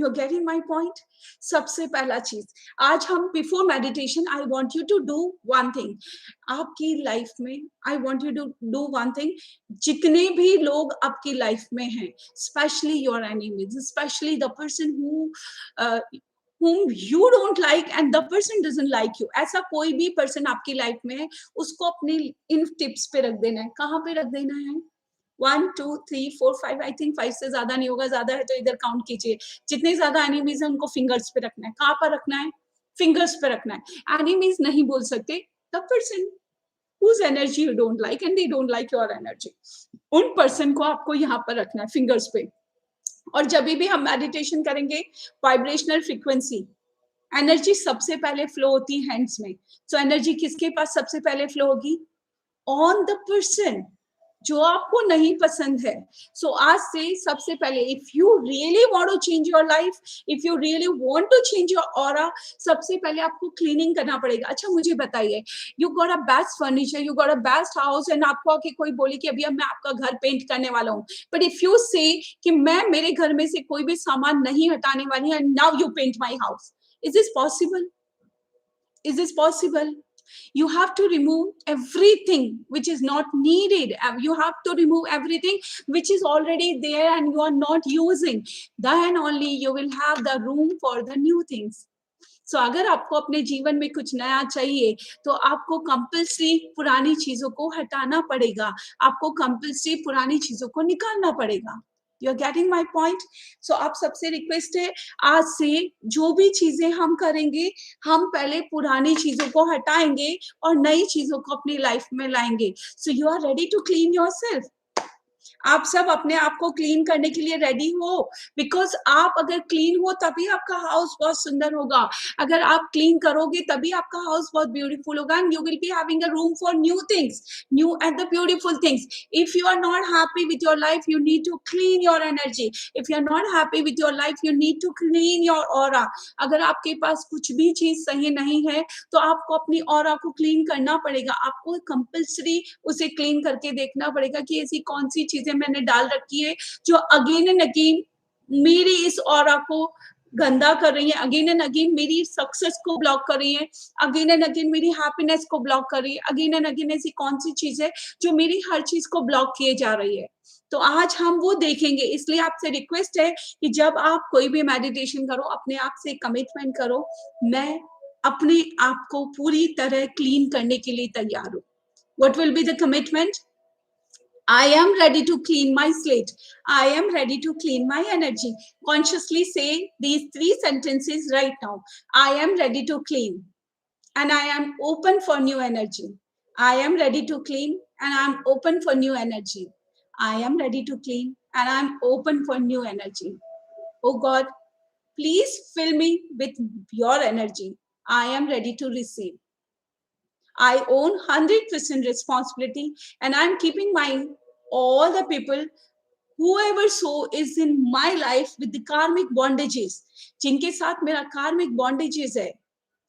You are getting my point? सबसे पहला चीज, आज हम before meditation I want you to do one thing आपकी लाइफ में। I want you to do one thing. जितने भी लोग आपकी लाइफ में हैं, specially your enemies, specially the person whom you don't like and the person doesn't like you, ऐसा कोई भी पर्सन आपकी लाइफ में है, उसको अपने इन टिप्स पे रख देना है। कहाँ पे रख देना है? 1 2 3 4 5, आई थिंक 5 से ज्यादा नहीं होगा, ज्यादा है तो इधर काउंट कीजिए। जितने ज्यादा एनिमीज है उनको फिंगर्स पे रखना है। कहाँ पर रखना है? फिंगर्स पे रखना है। एनिमीज नहीं बोल सकते, the person whose energy you don't like and they don't like your energy, उन पर्सन को आपको यहाँ पर रखना है फिंगर्स पे। और जब भी हम मेडिटेशन करेंगे, वाइब्रेशनल फ्रीक्वेंसी, एनर्जी सबसे पहले फ्लो होती है हैंड्स में। सो एनर्जी किसके पास सबसे पहले फ्लो होगी? ऑन द पर्सन जो आपको नहीं पसंद है। सो आज से सबसे पहले, if you really want to change your life, if you really want to change your aura, सबसे पहले आपको क्लीनिंग करना पड़ेगा। अच्छा मुझे बताइए, you got a best furniture, you got a best house, and आपको आके कोई बोले कि अभी अब मैं आपका घर पेंट करने वाला हूँ, बट इफ यू से कि मैं मेरे घर में से कोई भी सामान नहीं हटाने वाली, and now you paint my house, is this possible? Is this possible? You have to remove everything which is not needed. You have to remove everything which is already there and you are not using. Then only you will have the room for the new things. So अगर आपको अपने जीवन में कुछ नया चाहिए तो आपको कंपल्सरी पुरानी चीजों को हटाना पड़ेगा, आपको कंपल्सरी पुरानी चीजों को निकालना पड़ेगा। You are getting my point? So आप सबसे रिक्वेस्ट है, आज से जो भी चीजें हम करेंगे, हम पहले पुरानी चीजों को हटाएंगे और नई चीजों को अपनी लाइफ में लाएंगे। So you are ready to clean your self. आप सब अपने आप को क्लीन करने के लिए रेडी हो, बिकॉज आप अगर क्लीन हो तभी आपका हाउस बहुत सुंदर होगा। अगर आप क्लीन करोगे तभी आपका हाउस बहुत ब्यूटीफुल होगा, and you will be having a room for new things, new and the beautiful things. If you are not happy with your life, you need to clean your energy. If you are not happy with your life, you need to clean your aura. अगर आपके पास कुछ भी चीज सही नहीं है तो आपको अपनी ऑरा को क्लीन करना पड़ेगा। आपको कंपल्सरी उसे क्लीन करके देखना पड़ेगा कि ऐसी कौन सी चीजें मैंने डाल रखी है जो अगेन एंड अगेन मेरी इस ऑरा को गंदा कर रही है, अगेन एंड अगेन मेरी सक्सेस को ब्लॉक कर रही है, अगेन एंड अगेन मेरी हैप्पीनेस को ब्लॉक कर रही है, अगेन एंड अगेन ऐसी कौन सी चीज है जो मेरी हर चीज को ब्लॉक किए जा रही है। तो आज हम वो देखेंगे। इसलिए आपसे रिक्वेस्ट है कि जब आप कोई भी मेडिटेशन करो, अपने आप से कमिटमेंट करो, मैं अपने आप को पूरी तरह क्लीन करने के लिए तैयार हूँ। What will be the commitment? I am ready to clean my slate. I am ready to clean my energy. Consciously say these 3 sentences right now. I am ready to clean and I am open for new energy. I am ready to clean and I am open for new energy. I am ready to clean and I am open for new energy. Oh God, please fill me with your energy. I am ready to receive. I own 100% responsibility and I'm keeping mind all the people, whoever so is in my life with the karmic bondages, जिनके साथ मेरा karmic bondages है,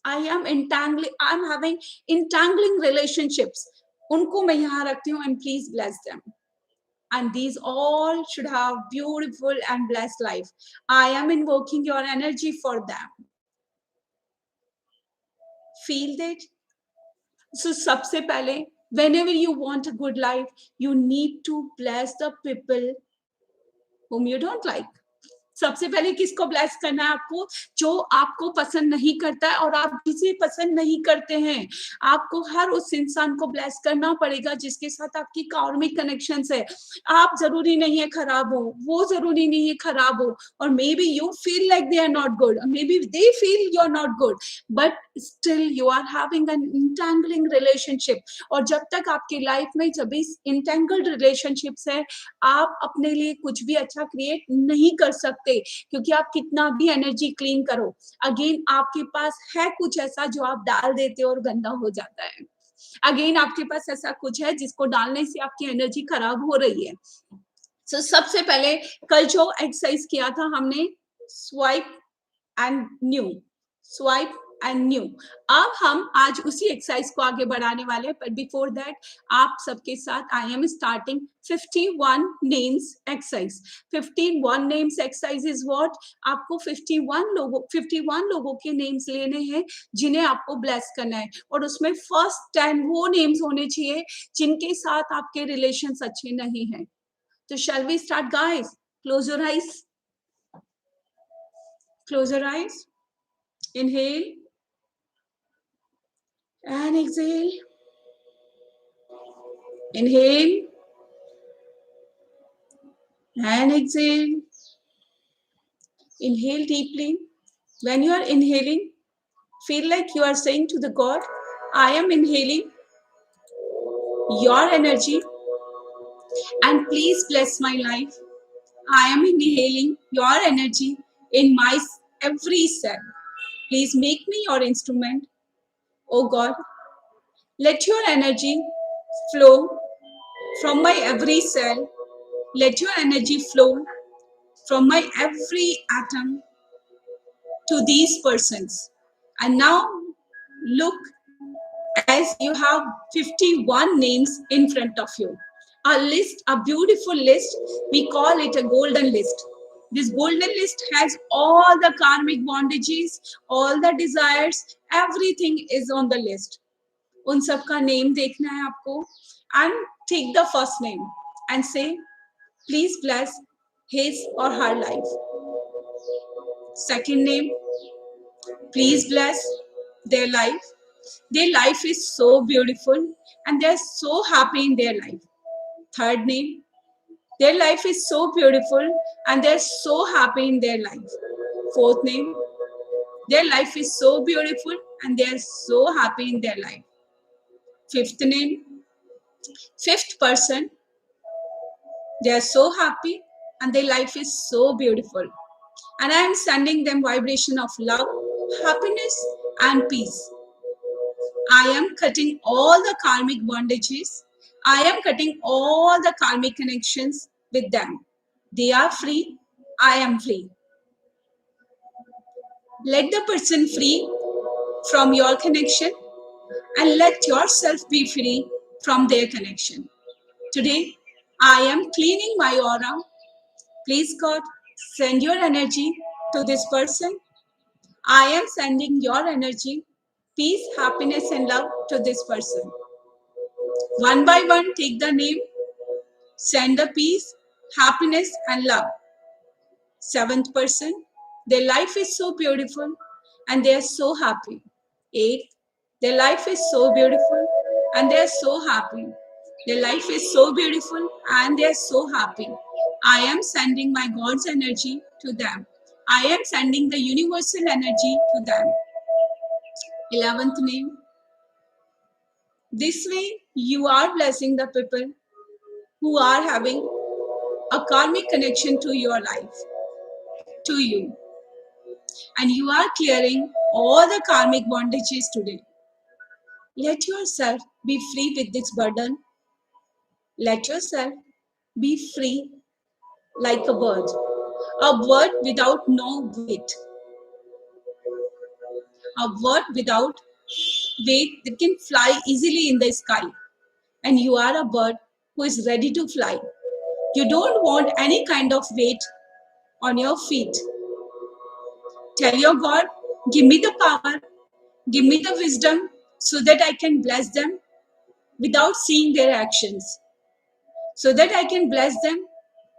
I'm having entangling relationships, उनको मैं यहाँ रखती हूँ, and please bless them. And these all should have beautiful and blessed life. I am invoking your energy for them. Feel that? So सबसे पहले, whenever you want a good life, you need to bless the people whom you don't like. सबसे पहले किसको bless करना है आपको? जो आपको पसंद नहीं करता है और आप जिसे पसंद नहीं करते हैं, आपको हर उस इंसान को ब्लेस करना पड़ेगा जिसके साथ आपकी कार्मिक कनेक्शंस है। आप जरूरी नहीं है खराब हो, वो जरूरी नहीं है खराब हो, और maybe you feel like they are not good, maybe they feel you are not good, but still you are having an entangling relationship. और जब तक आपकी लाइफ में जब भी इंटेंगल्ड रिलेशनशिप्स है, आप अपने लिए कुछ भी अच्छा क्रिएट नहीं कर सकते, क्योंकि आप कितना भी एनर्जी क्लीन करो, अगेन आपके पास है कुछ ऐसा जो आप डाल देते हो और गंदा हो जाता है। अगेन आपके पास ऐसा कुछ है जिसको डालने से आपकी एनर्जी खराब हो रही है। सो सबसे पहले कल जो एक्सरसाइज किया था हमने, swipe and new, swipe and new. अब हम आज उसी एक्सरसाइज को आगे बढ़ाने वाले हैं, पर बिफोर दैट आप सबके साथ I am starting 51 names exercise. 51 names exercise is what? आपको 51 लोगों के नेम्स लेने हैं जिन्हें आपको ब्लेस करना है, और उसमें फर्स्ट 10 वो नेम्स होने चाहिए जिनके साथ आपके रिलेशंस अच्छे नहीं हैं। तो shall we start guys? Close your eyes, close your eyes, inhale and exhale, inhale and exhale, inhale deeply. When you are inhaling, feel like you are saying to the God, I am inhaling your energy and please bless my life. I am inhaling your energy in my every cell. Please make me your instrument. Oh God, let your energy flow from my every cell. Let your energy flow from my every atom to these persons. And now look, as you have 51 names in front of you. A list, a beautiful list. We call it a golden list. This golden list has all the karmic bondages, all the desires, everything is on the list. उन सब का name देखना है आपको, and take the first name and say, please bless his or her life. Second name, please bless their life. Their life is so beautiful and they're so happy in their life. Third name, their life is so beautiful and they're so happy in their life. Fourth name, their life is so beautiful and they're so happy in their life. Fifth name, fifth person, they are so happy and their life is so beautiful. And I am sending them vibration of love, happiness, and peace. I am cutting all the karmic bondages. I am cutting all the karmic connections with them. They are free. I am free. Let the person free from your connection and let yourself be free from their connection. Today, I am cleaning my aura. Please, God, send your energy to this person. I am sending your energy, peace, happiness, and love to this person. One by one, take the name, send the peace, happiness, and love. Seventh person, their life is so beautiful and they are so happy. Eighth, their life is so beautiful and they are so happy. Their life is so beautiful and they are so happy. I am sending my God's energy to them. I am sending the universal energy to them. 11th name. This way, you are blessing the people who are having a karmic connection to your life, to you. And you are clearing all the karmic bondages today. Let yourself be free with this burden. Let yourself be free like a bird without no weight, a bird without weight that can fly easily in the sky. And you are a bird who is ready to fly. You don't want any kind of weight on your feet. Tell your God, give me the power, give me the wisdom so that I can bless them without seeing their actions, so that I can bless them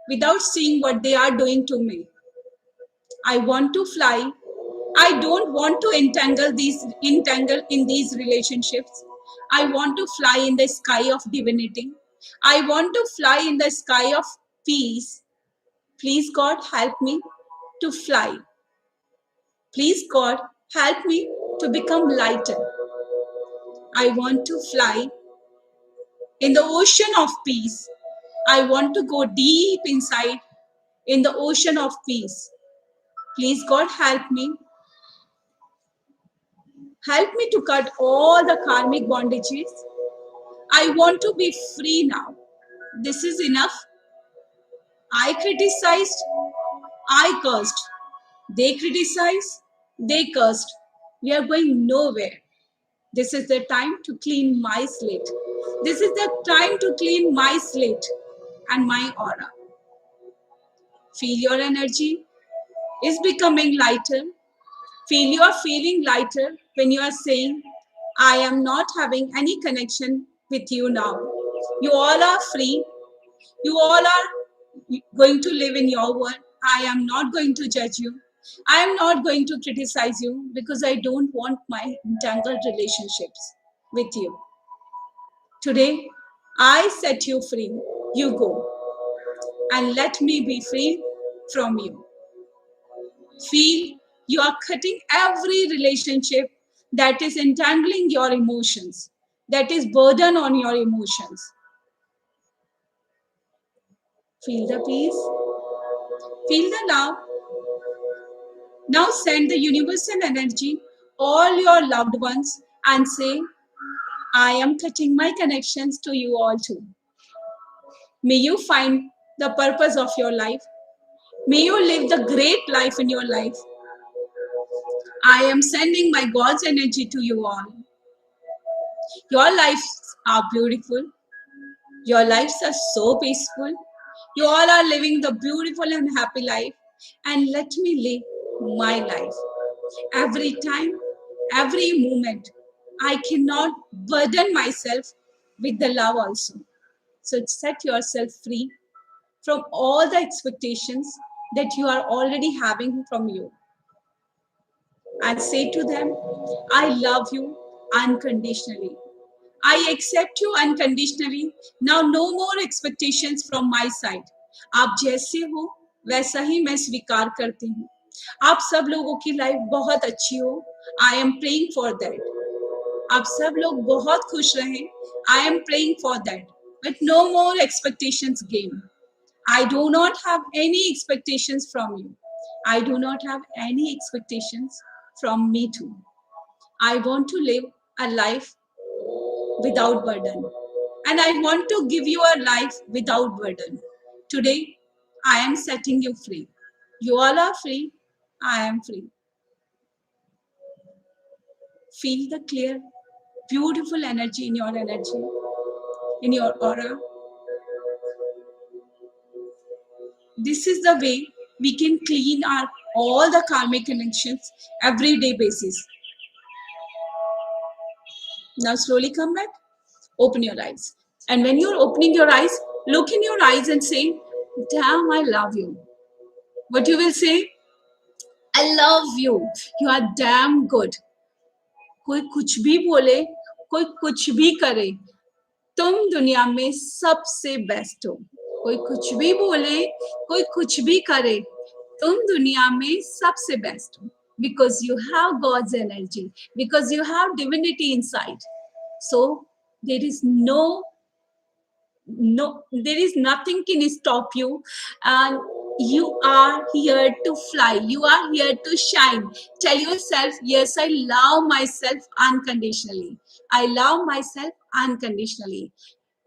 without seeing what they are doing to me. I want to fly. I don't want to entangle in these relationships. I want to fly in the sky of divinity. I want to fly in the sky of peace. Please God, help me to fly. Please God, help me to become lighter. I want to fly in the ocean of peace. I want to go deep inside in the ocean of peace. Please God, help me. Help me to cut all the karmic bondages. I want to be free now. This is enough. I criticized, I cursed. They criticized, they cursed. We are going nowhere. This is the time to clean my slate. This is the time to clean my slate and my aura. Feel your energy is becoming lighter. Feel you are feeling lighter when you are saying, I am not having any connection with you now. You all are free. You all are going to live in your world. I am not going to judge you. I am not going to criticize you because I don't want my entangled relationships with you. Today, I set you free. You go and let me be free from you. Feel you are cutting every relationship that is entangling your emotions, that is burden on your emotions. Feel the peace, feel the love. Now send the universal energy, all your loved ones, and say, I am cutting my connections to you all too. May you find the purpose of your life. May you live the great life in your life. I am sending my God's energy to you all. Your lives are beautiful. Your lives are so peaceful. You all are living the beautiful and happy life. And let me live my life. Every time, every moment, I cannot burden myself with the love also. So set yourself free from all the expectations that you are already having from you. And say to them, I love you unconditionally. I accept you unconditionally. Now no more expectations from my side. आप जैसे हो वैसा ही मैं स्वीकार करती हूँ. आप सब लोगों की लाइफ बहुत अच्छी हो. I am praying for that. आप सब लोग बहुत खुश रहें. I am praying for that. But no more expectations game. I do not have any expectations from you. I do not have any expectations from me too. I want to live a life without burden. And I want to give you a life without burden. Today, I am setting you free. You all are free. I am free. Feel the clear, beautiful energy, in your aura. This is the way we can clean our all the karmic connections everyday basis. Now slowly come back. Open your eyes. And when you're opening your eyes, look in your eyes and say, damn, I love you. What you will say? I love you. You are damn good. कोई कुछ भी बोले, कोई कुछ भी करे, तुम दुनिया में सबसे बेस्ट हो. कोई कुछ भी बोले, कोई कुछ भी करे, तुम दुनिया में सबसे बेस्ट हो. Because you have God's energy, because you have divinity inside. So there is there is nothing can stop you, and you are here to fly. You are here to shine. Tell yourself, yes, I love myself unconditionally. I love myself unconditionally.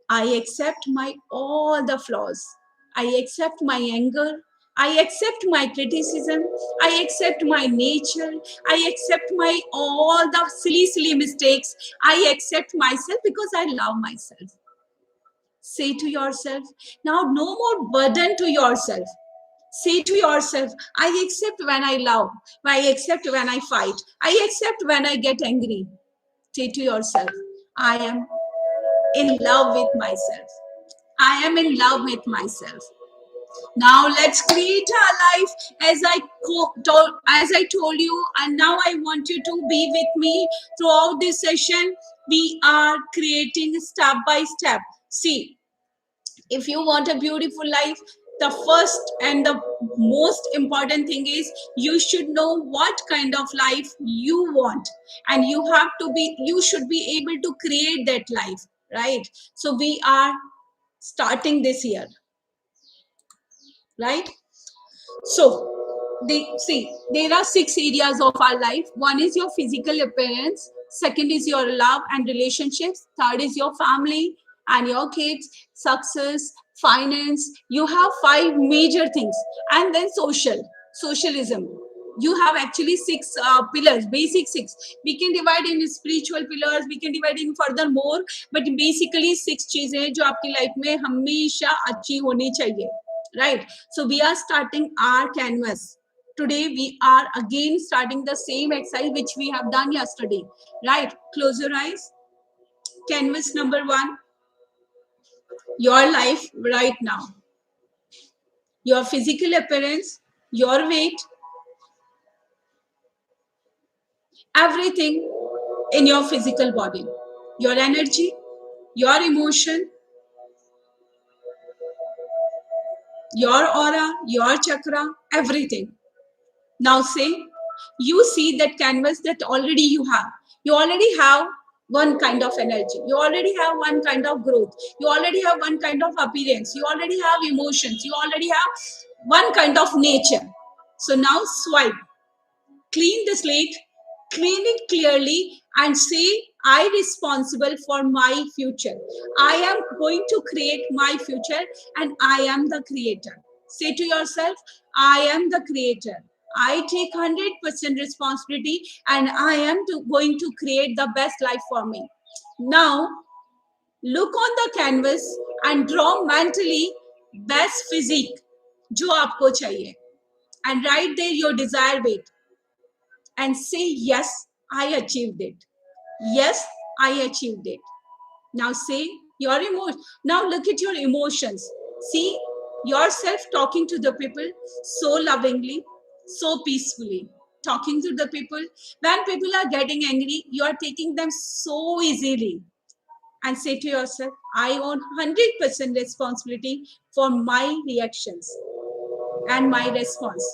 I accept my all the flaws. I accept my anger. I accept my criticism. I accept my nature. I accept my all the silly mistakes. I accept myself because I love myself. Say to yourself, now no more burden to yourself. Say to yourself, I accept when I love. I accept when I fight. I accept when I get angry. Say to yourself, I am in love with myself. I am in love with myself. Now let's create our life as I told you, and now I want you to be with me throughout this session. We are creating step by step. See, if you want a beautiful life, the first and the most important thing is you should know what kind of life you want, and you should be able to create that life, right? So we are starting this year, right? So there are 6 areas of our life. One is your physical appearance, second is your love and relationships, third is your family and your kids, success, finance. You have 5 major things. And then socialism. You have actually six pillars, basic six. We can divide in spiritual pillars, we can divide in further more, but basically six चीजें जो आपकी life में हमेशा अच्छी होनी चाहिए, right? So we are starting our canvas today. We are again starting the same exercise which we have done yesterday, right? Close your eyes. Canvas number 1, your life right now, your physical appearance, your weight, everything in your physical body, your energy, your emotion, your aura, your chakra, everything. Now say, you see that canvas that already you have. You already have one kind of energy. You already have one kind of growth. You already have one kind of appearance. You already have emotions. You already have one kind of nature. So now swipe, clean the slate, clean it clearly, and say, I responsible for my future. I am going to create my future, and I am the creator. Say to yourself, I am the creator. I take 100% responsibility, and I am going to create the best life for me. Now look on the canvas and draw mentally best physique जो आपको चाहिए, and write there your desired weight, and say, yes, I achieved it. Yes, I achieved it. Now say your emotion. Now look at your emotions. See yourself talking to the people so lovingly, so peacefully, talking to the people. When people are getting angry, you are taking them so easily, and say to yourself, I own 100% responsibility for my reactions and my response,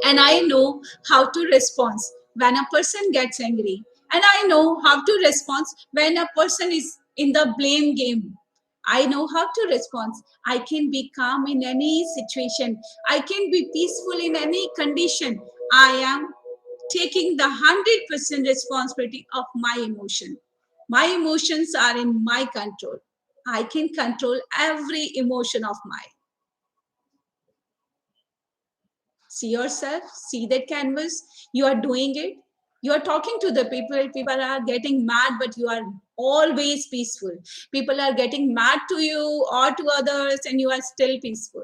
and I know how to respond when a person gets angry, and I know how to respond when a person is in the blame game. I know how to respond. I can be calm in any situation. I can be peaceful in any condition. I am taking the 100% responsibility of my emotion. My emotions are in my control. I can control every emotion of mine. See yourself, see that canvas. You are doing it. You are talking to the people. People are getting mad, but you are always peaceful. People are getting mad to you or to others, and you are still peaceful.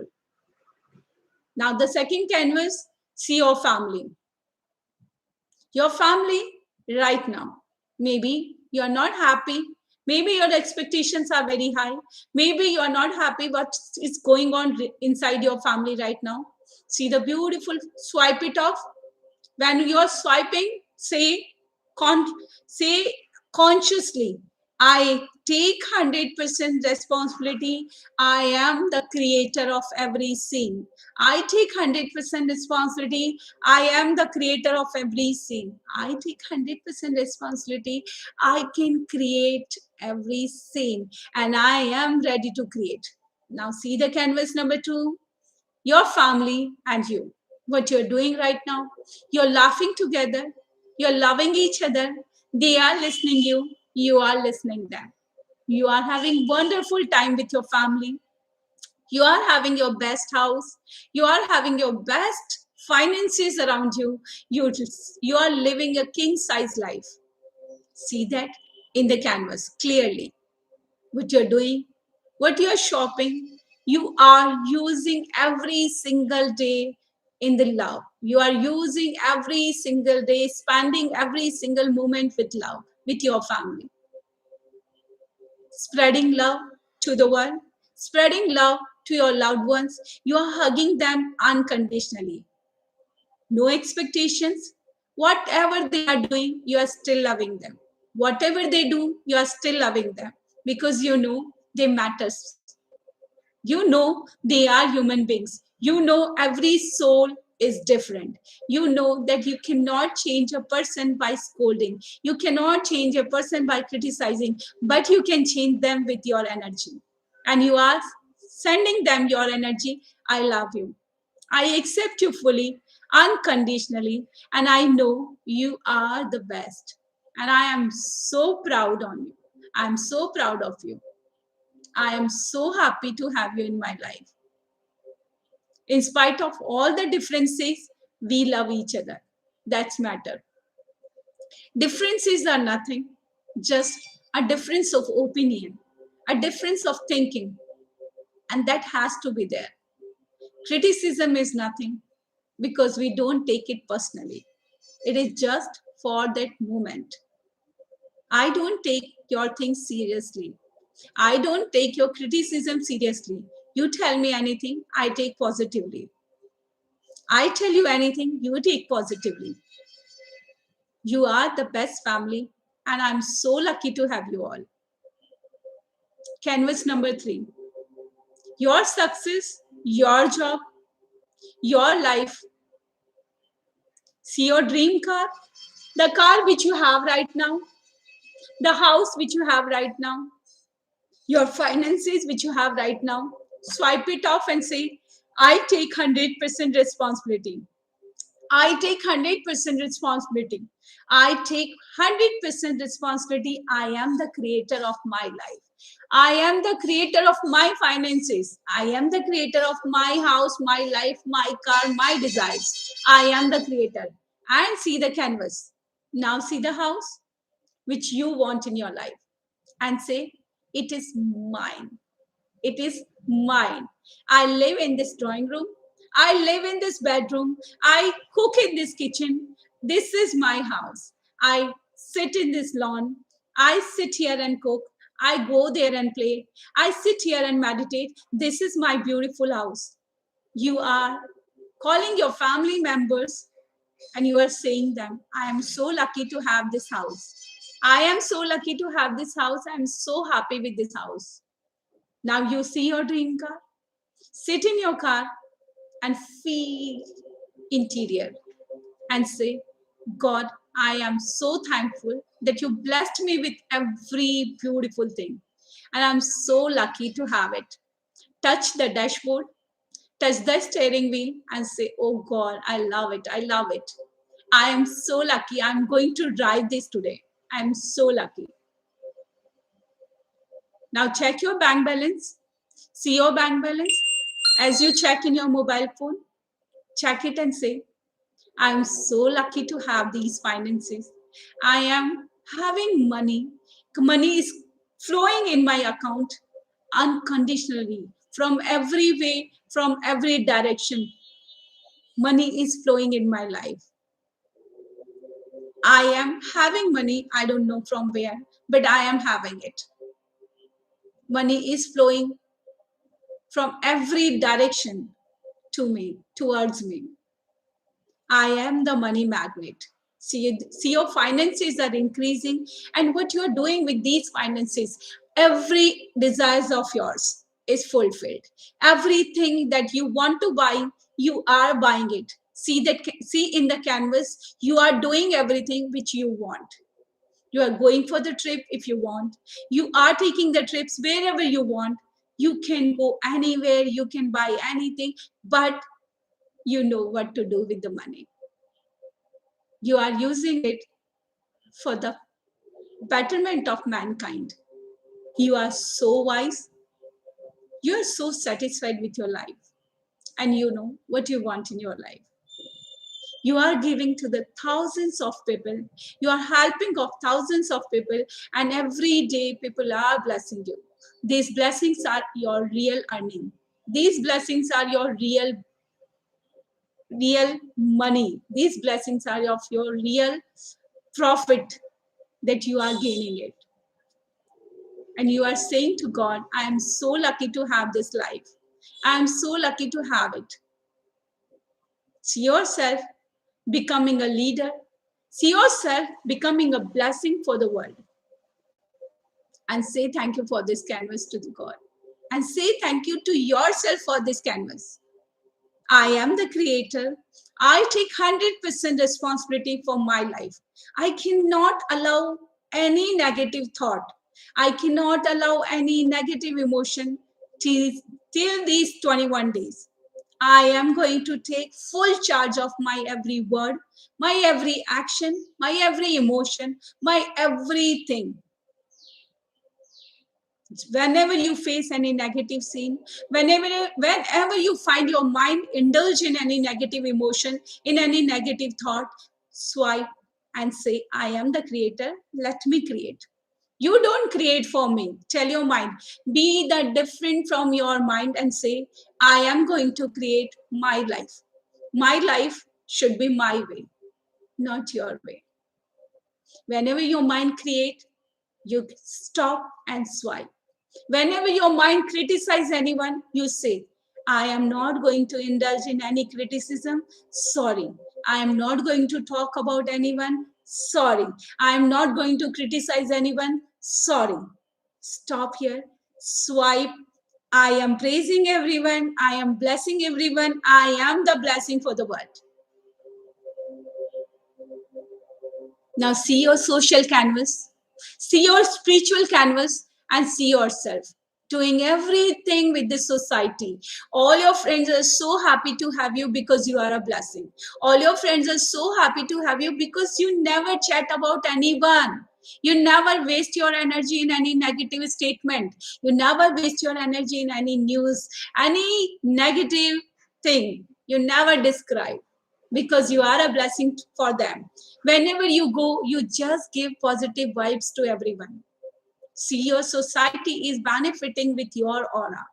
Now the second canvas, see your family. Your family right now. Maybe you are not happy. Maybe your expectations are very high. Maybe you are not happy what is going on inside your family right now. See the beautiful, swipe it off. When you are swiping, con- say consciously, I take 100% responsibility. I am the creator of every scene. I take 100% responsibility. I am the creator of every scene. I take 100% responsibility. I can create every scene, and I am ready to create. Now see the canvas number 2, your family and you. What you're doing right now, you're laughing together, you're loving each other, they are listening you, you are listening them. You are having wonderful time with your family. You are having your best house. You are having your best finances around you. You are living a king size life. See that in the canvas clearly. What you're doing, what you're shopping, you are using every single day in the love. You are using every single day, spending every single moment with love, with your family. Spreading love to the world, spreading love to your loved ones. You are hugging them unconditionally. No expectations. Whatever they are doing, you are still loving them. Whatever they do, you are still loving them because you know they matters. You know they are human beings. You know every soul is different. You know that you cannot change a person by scolding. You cannot change a person by criticizing, but you can change them with your energy. And you are sending them your energy. I love you. I accept you fully, unconditionally, and I know you are the best. And I am so proud on you. I'm so proud of you. I am so happy to have you in my life. In spite of all the differences, We love each other. That's matter. Differences are nothing, just a difference of opinion, a difference of thinking, and that has to be there. Criticism is nothing because we don't take it personally. It is just for that moment. I don't take your things seriously. I don't take your criticism seriously. You tell me anything, I take positively. I tell you anything, you take positively. You are the best family, and I'm so lucky to have you all. Canvas number 3. Your success, your job, your life. See your dream car, the car which you have right now, the house which you have right now, your finances which you have right now. Swipe it off and say, I take 100% responsibility. I take 100% responsibility. I take 100% responsibility. I am the creator of my life. I am the creator of my finances. I am the creator of my house, my life, my car, my desires. I am the creator. And see the canvas. Now see the house which you want in your life and say, it is mine. It is mine. I live in this drawing room. I live in this bedroom. I cook in this kitchen. This is my house. I sit in this lawn. I sit here and cook. I go there and play. I sit here and meditate. This is my beautiful house. You are calling your family members and you are saying them, I am so lucky to have this house. I am so lucky to have this house. I am so happy with this house. Now you see your dream car, sit in your car and feel interior and say, God, I am so thankful that you blessed me with every beautiful thing. And I'm so lucky to have it. Touch the dashboard, touch the steering wheel and say, oh God, I love it. I love it. I am so lucky. I'm going to drive this today. I'm so lucky. Now check your bank balance. See your bank balance. As you check in your mobile phone, check it and say, I'm so lucky to have these finances. I am having money. Money is flowing in my account unconditionally from every way, from every direction. Money is flowing in my life. I am having money. I don't know from where, but I am having it. Money is flowing from every direction to me, towards me. I am the money magnet. See your finances are increasing, and what you are doing with these finances, every desires of yours is fulfilled. Everything that you want to buy, you are buying it. See in the canvas, you are doing everything which you want. You are going for the trip if you want. You are taking the trips wherever you want. You can go anywhere, you can buy anything, but you know what to do with the money. You are using it for the betterment of mankind. You are so wise. You are so satisfied with your life. And you know what you want in your life. You are giving to the thousands of people. You are helping of thousands of people. And every day people are blessing you. These blessings are your real earning. These blessings are your real money. These blessings are of your real profit that you are gaining it. And you are saying to God, I am so lucky to have this life. I am so lucky to have it. See yourself becoming a leader. See yourself becoming a blessing for the world. And say thank you for this canvas to the God. And say thank you to yourself for this canvas. I am the creator. I take 100% responsibility for my life. I cannot allow any negative thought. I cannot allow any negative emotion till these 21 days. I am going to take full charge of my every word, my every action, my every emotion, my everything. Whenever you face any negative scene, whenever you find your mind indulge in any negative emotion, in any negative thought, swipe and say, I am the creator, let me create. You don't create for me. Tell your mind, be the different from your mind and say, I am going to create my life. My life should be my way, not your way. Whenever your mind create, you stop and swipe. Whenever your mind criticize anyone, you say, I am not going to indulge in any criticism. Sorry. I am not going to talk about anyone. Sorry. I am not going to criticize anyone. Sorry. Stop here. Swipe. I am praising everyone. I am blessing everyone. I am the blessing for the world. Now see your social canvas, see your spiritual canvas, and see yourself doing everything with this society. All your friends are so happy to have you because you are a blessing. All your friends are so happy to have you because you never chat about anyone. You never waste your energy in any negative statement. You never waste your energy in any news, any negative thing. You never describe because you are a blessing for them. Whenever you go, you just give positive vibes to everyone. See, your society is benefiting with your aura,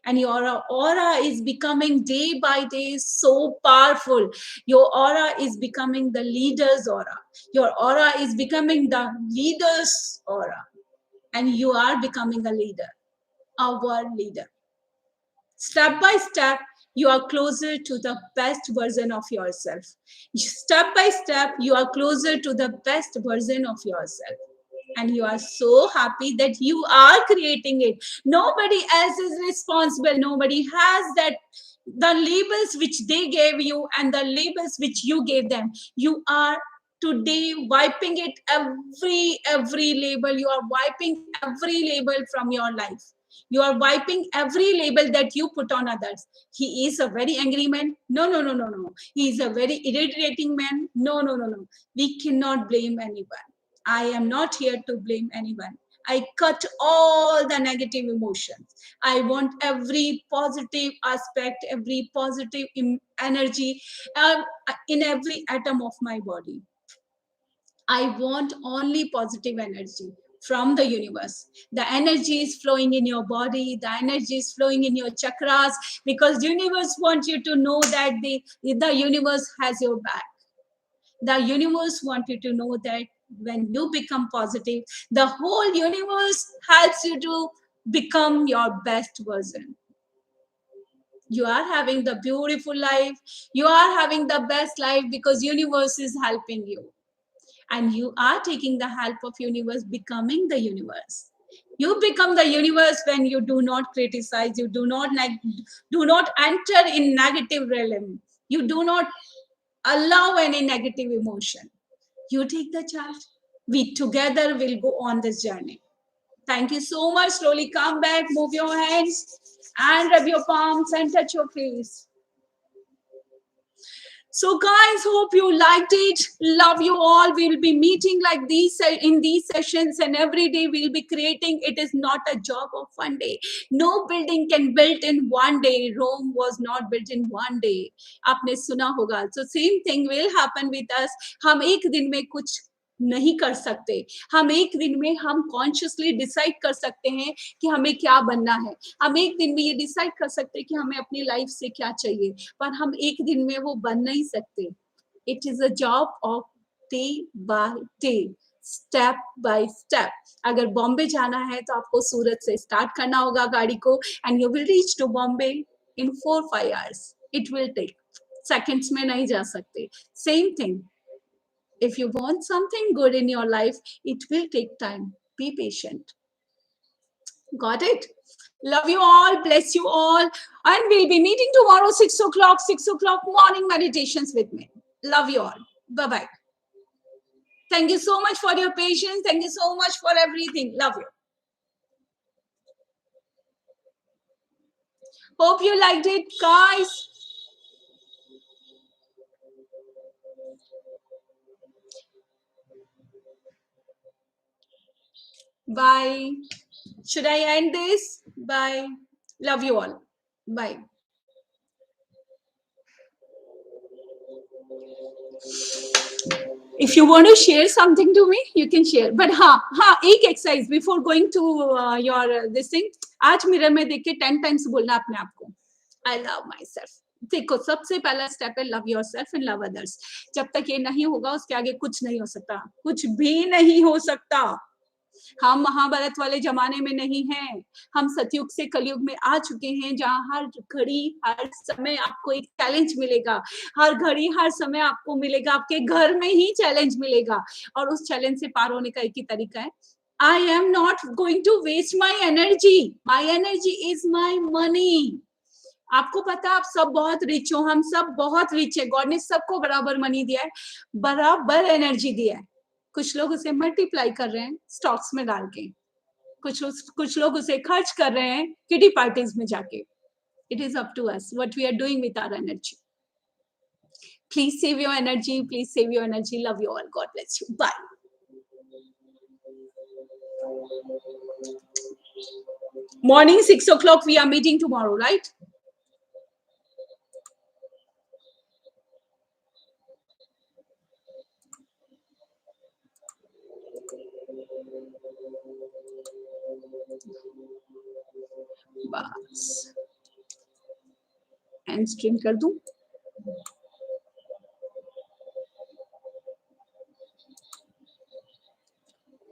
and your aura is becoming day by day so powerful. Your aura is becoming the leader's aura. Your aura is becoming the leader's aura, and you are becoming a leader, our leader. Step by step, you are closer to the best version of yourself. Step by step, you are closer to the best version of yourself. And you are so happy that you are creating it. Nobody else is responsible. Nobody has that, the labels which they gave you and the labels which you gave them. You are today wiping it, every label. You are wiping every label from your life. You are wiping every label that you put on others. He is a very angry man. No, no, no, no, no. He is a very irritating man. No, no, no, no. We cannot blame anyone. I am not here to blame anyone. I cut all the negative emotions. I want every positive aspect, every positive energy in every atom of my body. I want only positive energy from the universe. The energy is flowing in your body, the energy is flowing in your chakras, because universe wants you to know that the universe has your back. The universe wants you to know that when you become positive, the whole universe helps you to become your best version. You are having the beautiful life. You are having the best life because universe is helping you, and you are taking the help of universe, becoming the universe. You become the universe when you do not criticize, you do not enter in negative realm, you do not allow any negative emotion. You take the charge. We together will go on this journey. Thank you so much. Slowly come back, move your hands and rub your palms and touch your face. So, guys, hope you liked it. Love you all. We'll be meeting like these in these sessions, and every day we'll be creating. It is not a job of one day. No building can build in one day. Rome was not built in one day. आपने सुना होगा. So same thing will happen with us. हम एक दिन में कुछ नहीं कर सकते. हम एक दिन में हम कॉन्शियसली डिसाइड कर सकते हैं कि हमें क्या बनना है. हम एक दिन में ये डिसाइड कर सकते हैं कि हमें अपनी लाइफ से क्या चाहिए, पर हम एक दिन में वो बन नहीं सकते. It is a job of day by day, step by step. अगर बॉम्बे जाना है तो आपको सूरत से स्टार्ट करना होगा गाड़ी को, and you will reach to Bombay in 4-5 hours. It will take, seconds में नहीं जा सकते. Same thing, if you want something good in your life, it will take time. Be patient. Got it? Love you all. Bless you all. And we'll be meeting tomorrow, 6 o'clock, 6 o'clock morning meditations with me. Love you all. Bye-bye. Thank you so much for your patience. Thank you so much for everything. Love you. Hope you liked it, guys. Bye. Should I end this? Bye. Love you all. Bye. If you want to share something to me, you can share. But हाँ एक exercise before going to your this thing. आज mirror में देख के 10 times बोलना अपने आप को I love myself. देखो सबसे पहला स्टेप है love your self and love others. जब तक ये नहीं होगा उसके आगे कुछ नहीं हो सकता, कुछ भी नहीं हो सकता. हम महाभारत वाले जमाने में नहीं हैं, हम सतयुग से कलयुग में आ चुके हैं जहां हर घड़ी हर समय आपको एक चैलेंज मिलेगा, हर घड़ी हर समय आपको मिलेगा, आपके घर में ही चैलेंज मिलेगा और उस चैलेंज से पार होने का एक ही तरीका है. I am not going to waste my energy. My energy is my money. आपको पता आप सब बहुत रिच हो, हम सब बहुत रिच है, गॉड ने सबको बराबर मनी दिया है, बराबर एनर्जी दिया है. कुछ लोग उसे मल्टीप्लाई कर रहे हैं स्टॉक्स में डाल के, कुछ लोग उसे खर्च कर रहे हैं किटी पार्टीज में जाके. It is up to us what we are doing with our energy. Please save your energy, please save your energy. Love you all, God bless you, bye. Morning 6 o'clock we are meeting tomorrow, right? बस end stream कर दूं.